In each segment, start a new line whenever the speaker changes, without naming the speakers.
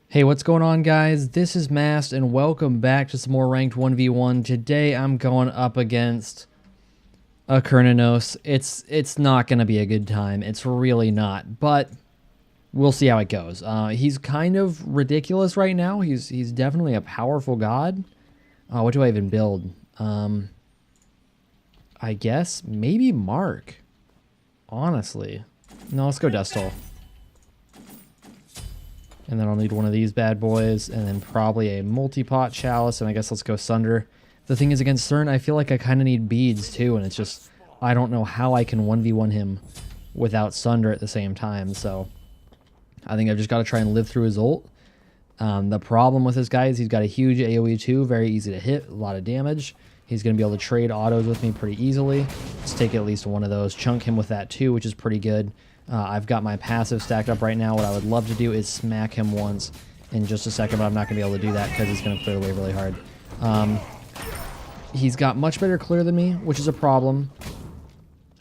Hey, what's going on, guys? This is Mast, and welcome back to some more ranked 1v1. Today, I'm going up against a Kernanos. It's not going to be a good time. It's really not, but we'll see how it goes. He's kind of ridiculous right now. He's definitely a powerful god. What do I even build? I guess maybe Mark. Honestly. No, let's go Dustol. And then I'll need one of these bad boys, and then probably a multi-pot chalice, and I guess let's go Sunder. The thing is, against Cern, I feel like I kind of need beads too, and it's just, I don't know how I can 1v1 him without Sunder at the same time, so I think I've just got to try and live through his ult. The problem with this guy is he's got a huge AoE too, very easy to hit, a lot of damage. He's going to be able to trade autos with me pretty easily. Let's take at least one of those, chunk him with that too, which is pretty good. I've got my passive stacked up right now. What I would love to do is smack him once in just a second, but I'm not going to be able to do that because he's going to clear the wave really hard. He's got much better clear than me, which is a problem.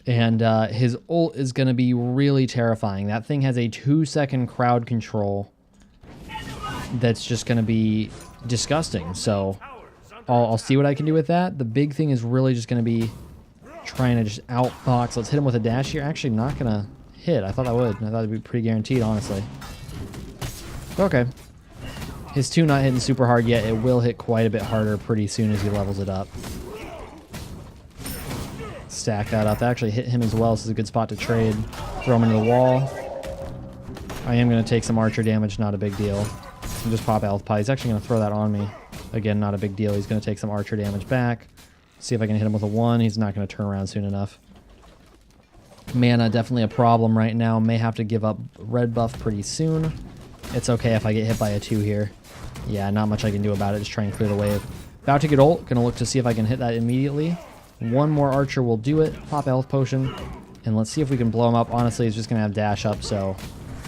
And his ult is going to be really terrifying. That thing has a 2-second crowd control that's just going to be disgusting. So I'll see what I can do with that. The big thing is really just going to be trying to just outbox. Let's hit him with a dash here. Actually, not going to hit. I thought I would. I thought it'd be pretty guaranteed, honestly. Okay. His 2 not hitting super hard yet. It will hit quite a bit harder pretty soon as he levels it up. Stack that up. That actually hit him as well. This is a good spot to trade. Throw him into the wall. I am going to take some archer damage. Not a big deal. And just pop health pie. He's actually going to throw that on me. Again, not a big deal. He's going to take some archer damage back. See if I can hit him with a 1. He's not going to turn around soon enough. Mana definitely a problem right now. May have to give up red buff pretty soon. It's okay if I get hit by a 2 here. Yeah, not much I can do about it. Just try and clear the wave. About to get ult. Gonna look to see if I can hit that immediately. One more archer will do it. Pop a health potion. And let's see if we can blow him up. Honestly, he's just gonna have dash up, so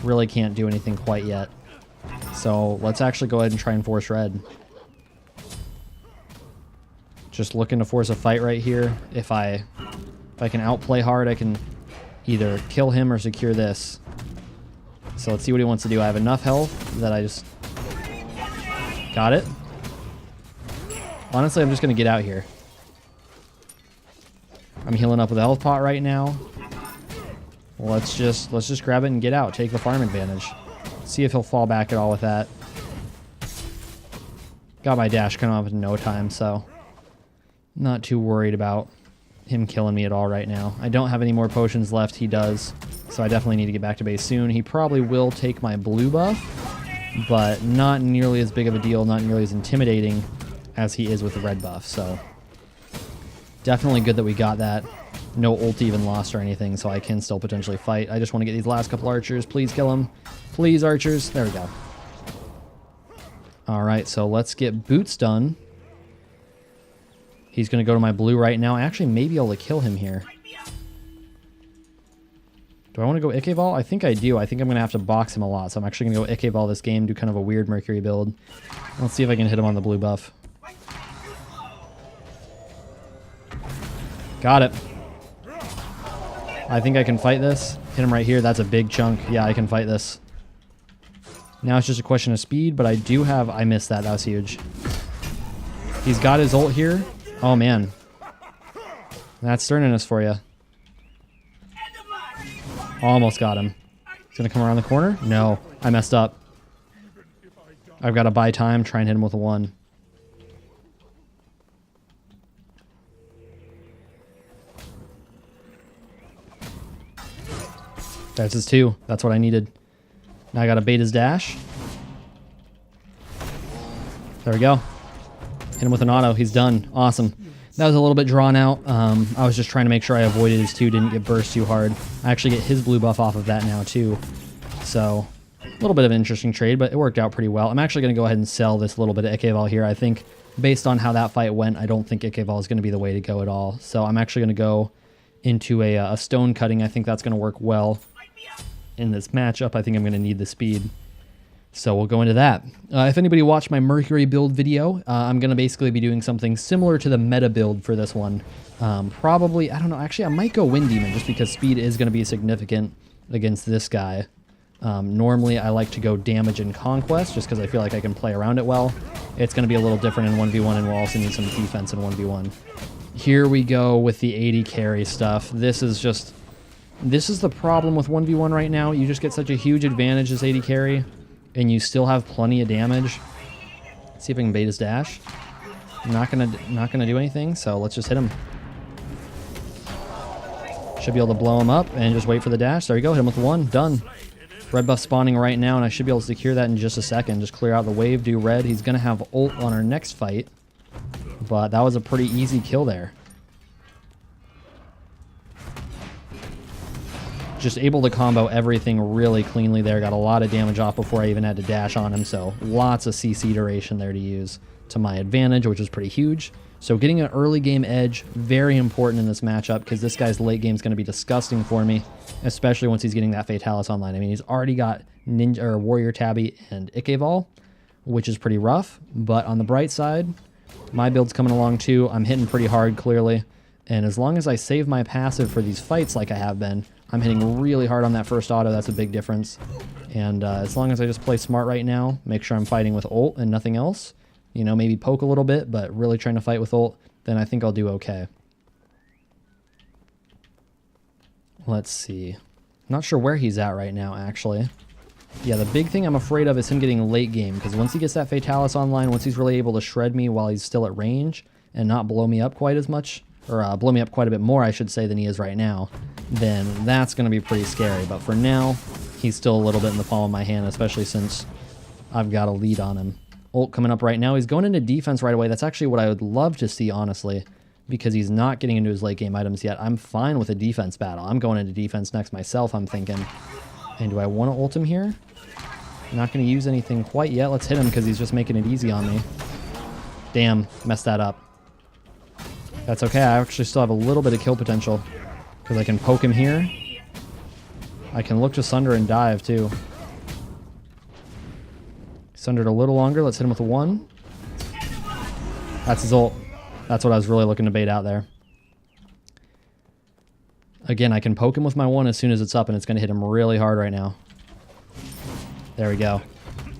really can't do anything quite yet. So let's actually go ahead and try and force red. Just looking to force a fight right here. If I can outplay hard, I can either kill him or secure this. So let's see what he wants to do. I have enough health that I just got it. Honestly, I'm just going to get out here. I'm healing up with a health pot right now. Let's just grab it and get out. Take the farm advantage. See if he'll fall back at all with that. Got my dash coming up in no time, so not too worried about him killing me at all right now. I don't have any more potions left. He does. So I definitely need to get back to base soon. He probably will take my blue buff, but not nearly as big of a deal, not nearly as intimidating as he is with the red buff. So definitely good that we got that. No ult even lost or anything, so I can still potentially fight. I just want to get these last couple archers. Please kill him. Please, archers. There we go. All right, so let's get boots done. He's going to go to my blue right now. I actually may be able to kill him here. Do I want to go Ikeball? I think I do. I think I'm going to have to box him a lot. So I'm actually going to go Ikeball this game, do kind of a weird Mercury build. Let's see if I can hit him on the blue buff. Got it. I think I can fight this. Hit him right here. That's a big chunk. Yeah, I can fight this. Now it's just a question of speed, but I do have... I missed that. That was huge. He's got his ult here. Oh, man. That's sternness for you. Almost got him. He's going to come around the corner? No. I messed up. I've got to buy time, try and hit him with a 1. That's his 2. That's what I needed. Now I got to bait his dash. There we go. Hit him with an auto. He's done. Awesome. That was a little bit drawn out. I was just trying to make sure I avoided his 2, didn't get burst too hard. I actually get his blue buff off of that now too. So a little bit of an interesting trade, but it worked out pretty well. I'm actually going to go ahead and sell this little bit of Ikeball here. I think based on how that fight went, I don't think Ikeball is going to be the way to go at all. So I'm actually going to go into a stone cutting. I think that's going to work well in this matchup. I think I'm going to need the speed. So we'll go into that. If anybody watched my Mercury build video, I'm going to basically be doing something similar to the meta build for this one. Probably, I don't know, actually I might go Wind Demon just because speed is going to be significant against this guy. Normally, I like to go damage and conquest just because I feel like I can play around it well. It's going to be a little different in 1v1, and we'll also need some defense in 1v1. Here we go with the 80 carry stuff. This is the problem with 1v1 right now. You just get such a huge advantage as 80 carry, and you still have plenty of damage. Let's see if I can bait his dash. Not gonna do anything, so let's just hit him. Should be able to blow him up and just wait for the dash. There you go, hit him with 1, done. Red buff spawning right now, and I should be able to secure that in just a second. Just clear out the wave, do red. He's gonna have ult on our next fight, but that was a pretty easy kill there. Just able to combo everything really cleanly there. Got a lot of damage off before I even had to dash on him, so lots of CC duration there to use to my advantage, which is pretty huge. So getting an early game edge, very important in this matchup, because this guy's late game is going to be disgusting for me, especially once he's getting that Fatalis online. I mean, he's already got Ninja or Warrior Tabby and Ikevol, which is pretty rough, but on the bright side, my build's coming along too. I'm hitting pretty hard, clearly, and as long as I save my passive for these fights like I have been, I'm hitting really hard on that first auto. That's a big difference. And as long as I just play smart right now, make sure I'm fighting with ult and nothing else, you know, maybe poke a little bit, but really trying to fight with ult, then I think I'll do okay. Let's see. Not sure where he's at right now, actually. Yeah, the big thing I'm afraid of is him getting late game, because once he gets that Fatalis online, once he's really able to shred me while he's still at range and not blow me up quite as much, or blow me up quite a bit more, I should say, than he is right now, then that's going to be pretty scary. But for now, he's still a little bit in the palm of my hand, especially since I've got a lead on him. Ult coming up right now. He's going into defense right away. That's actually what I would love to see, honestly, because he's not getting into his late game items yet. I'm fine with a defense battle. I'm going into defense next myself, I'm thinking. And do I want to ult him here? Not going to use anything quite yet. Let's hit him because he's just making it easy on me. Damn, messed that up. That's okay. I actually still have a little bit of kill potential because I can poke him here. I can look to Sunder and dive too. Sundered a little longer. Let's hit him with a 1. That's his ult. That's what I was really looking to bait out there. Again, I can poke him with my 1 as soon as it's up, and it's going to hit him really hard right now. There we go.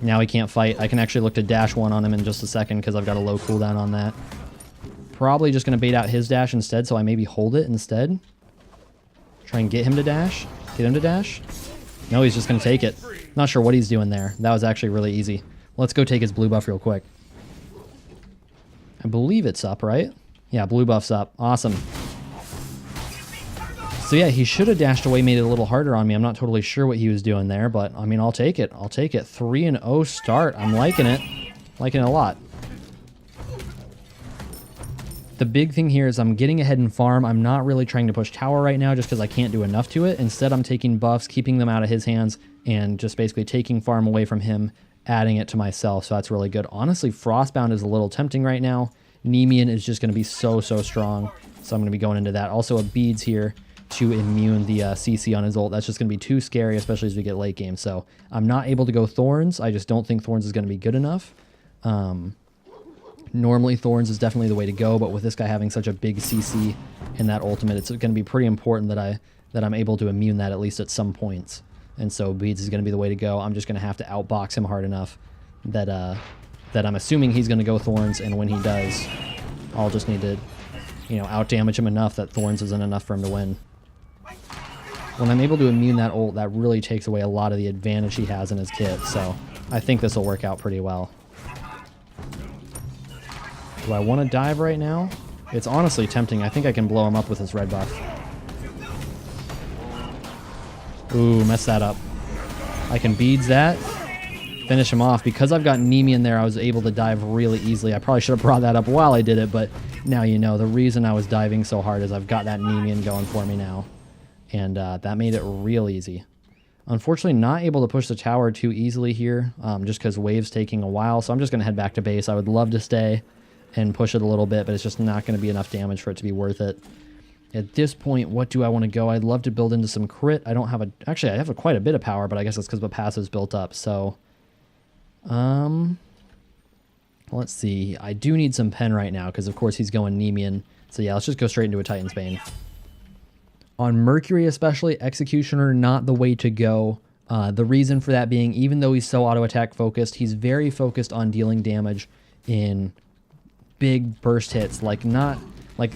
Now he can't fight. I can actually look to dash 1 on him in just a second because I've got a low cooldown on that. Probably just going to bait out his dash instead, so I maybe hold it instead. Try and get him to dash. Get him to dash. No, he's just going to take it. Not sure what he's doing there. That was actually really easy. Let's go take his blue buff real quick. I believe it's up, right? Yeah, blue buff's up. Awesome. So yeah, he should have dashed away, made it a little harder on me. I'm not totally sure what he was doing there, but I mean, I'll take it. I'll take it. 3-0 start. I'm liking it. Liking it a lot. The big thing here is I'm getting ahead in farm. I'm not really trying to push tower right now just because I can't do enough to it. Instead, I'm taking buffs, keeping them out of his hands, and just basically taking farm away from him, adding it to myself. So that's really good. Honestly, Frostbound is a little tempting right now. Nemean is just going to be so strong. So I'm going to be going into that. Also, a beads here to immune the CC on his ult. That's just going to be too scary, especially as we get late game. So I'm not able to go Thorns. I just don't think Thorns is going to be good enough. Normally Thorns is definitely the way to go, but with this guy having such a big CC in that ultimate, it's going to be pretty important that I'm able to immune that at least at some points. And so beads is going to be the way to go. I'm just going to have to outbox him hard enough that I'm assuming he's going to go Thorns, and when he does, I'll just need to, you know, outdamage him enough that Thorns isn't enough for him to win. When I'm able to immune that ult, that really takes away a lot of the advantage he has in his kit, so I think this will work out pretty well. Do I want to dive right now? It's honestly tempting. I think I can blow him up with his red buff. Ooh, messed that up. I can beads that. Finish him off. Because I've got Nemean there, I was able to dive really easily. I probably should have brought that up while I did it, but now you know. The reason I was diving so hard is I've got that Nemean going for me now. And that made it real easy. Unfortunately, not able to push the tower too easily here, just because wave's taking a while. So I'm just going to head back to base. I would love to stay and push it a little bit, but it's just not going to be enough damage for it to be worth it. At this point, what do I want to go? I'd love to build into some crit. I don't have a... Actually, I have quite a bit of power, but I guess that's because my passive's built up. So, let's see. I do need some pen right now because, of course, he's going Nemean. So, yeah, let's just go straight into a Titan's Bane. On Mercury especially, Executioner, not the way to go. The reason for that being, even though he's so auto attack focused, he's very focused on dealing damage in big burst hits.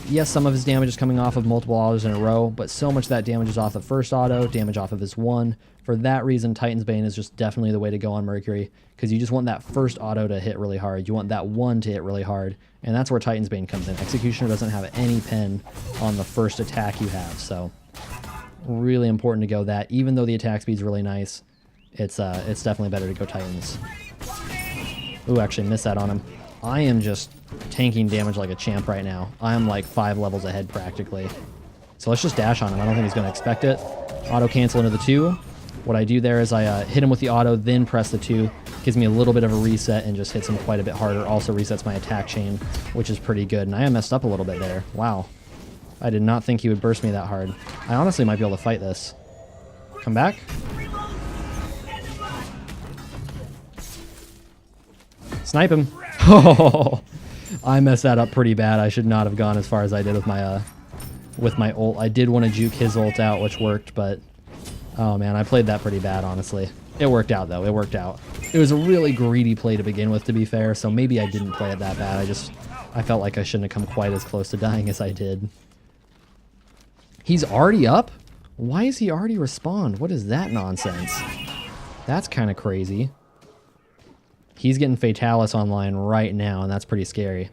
Yes, some of his damage is coming off of multiple autos in a row, but so much of that damage is off the first auto, damage off of his one. For that reason, Titan's Bane is just definitely the way to go on Mercury, because you just want that first auto to hit really hard. You want that one to hit really hard, and that's where Titan's Bane comes in. Executioner doesn't have any pen on the first attack you have, so really important to go that. Even though the attack speed's really nice, it's definitely better to go Titans. Ooh, actually missed that on him. I am just tanking damage like a champ right now. I'm like 5 levels ahead practically. So let's just dash on him. I don't think he's going to expect it. Auto cancel into the 2. What I do there is I hit him with the auto, then press the 2. Gives me a little bit of a reset and just hits him quite a bit harder. Also resets my attack chain, which is pretty good. And I messed up a little bit there. Wow. I did not think he would burst me that hard. I honestly might be able to fight this. Come back. Snipe him. Oh, I messed that up pretty bad. I should not have gone as far as I did with my ult. I did want to juke his ult out, which worked, but oh man, I played that pretty bad, honestly. It worked out though. It worked out. It was a really greedy play to begin with, to be fair, so maybe I didn't play it that bad. I felt like I shouldn't have come quite as close to dying as I did. He's already up? Why is he already respawned? What is that nonsense? That's kind of crazy. He's getting Fatalis online right now, and that's pretty scary.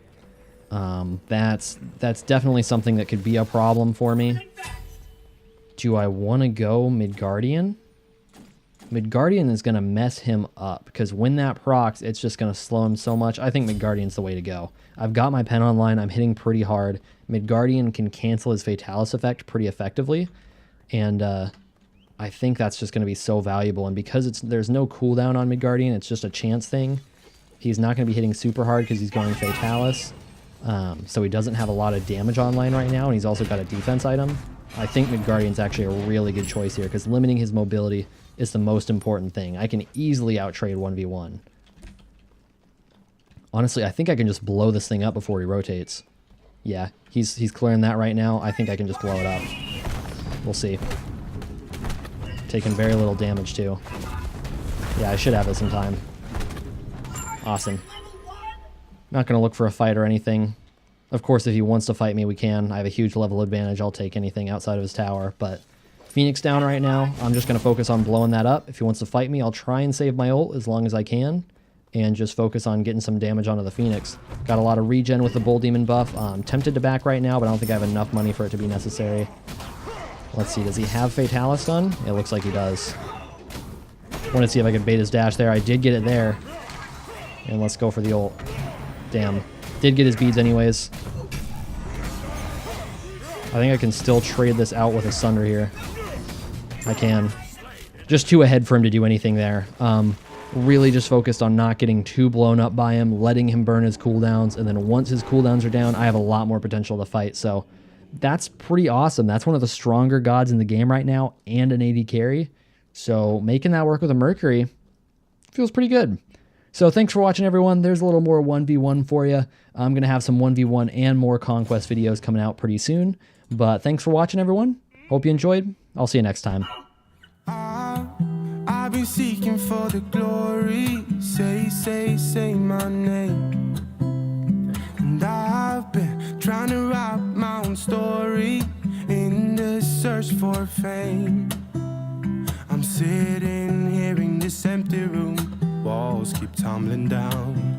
That's definitely something that could be a problem for me. Do I want to go Midgardian? Midgardian is going to mess him up, because when that procs, it's just going to slow him so much. I think Midgardian's the way to go. I've got my pen online. I'm hitting pretty hard. Midgardian can cancel his Fatalis effect pretty effectively, and I think that's just going to be so valuable. And because there's no cooldown on Midgardian, it's just a chance thing. He's not going to be hitting super hard because he's going Fatalis, so he doesn't have a lot of damage online right now, and he's also got a defense item. I think Midgardian's actually a really good choice here, because limiting his mobility is the most important thing. I can easily outtrade 1v1. Honestly, I think I can just blow this thing up before he rotates. Yeah, he's clearing that right now. I think I can just blow it up. We'll see. Taking very little damage too. Yeah, I should have this in time. Awesome. Not going to look for a fight or anything. Of course, if he wants to fight me, we can. I have a huge level advantage. I'll take anything outside of his tower, but Phoenix down right now. I'm just going to focus on blowing that up. If he wants to fight me, I'll try and save my ult as long as I can, and just focus on getting some damage onto the Phoenix. Got a lot of regen with the Bull Demon buff. I'm tempted to back right now, but I don't think I have enough money for it to be necessary. Let's see, does he have Fatalis done? It looks like he does. Want to see if I can bait his dash there. I did get it there. And let's go for the ult. Damn. Did get his beads anyways. I think I can still trade this out with a Sunder here. I can. Just too ahead for him to do anything there. Really just focused on not getting too blown up by him, letting him burn his cooldowns, and then once his cooldowns are down, I have a lot more potential to fight. So that's pretty awesome. That's one of the stronger gods in the game right now, and an AD carry. So making that work with a Mercury feels pretty good. So thanks for watching, everyone. There's a little more 1v1 for you. I'm going to have some 1v1 and more Conquest videos coming out pretty soon. But thanks for watching, everyone. Hope you enjoyed. I'll see you next time.
I've been seeking for the glory. Say my name. And I've been trying to write my own story in the search for fame. I'm sitting here in this empty room. Walls keep tumbling down.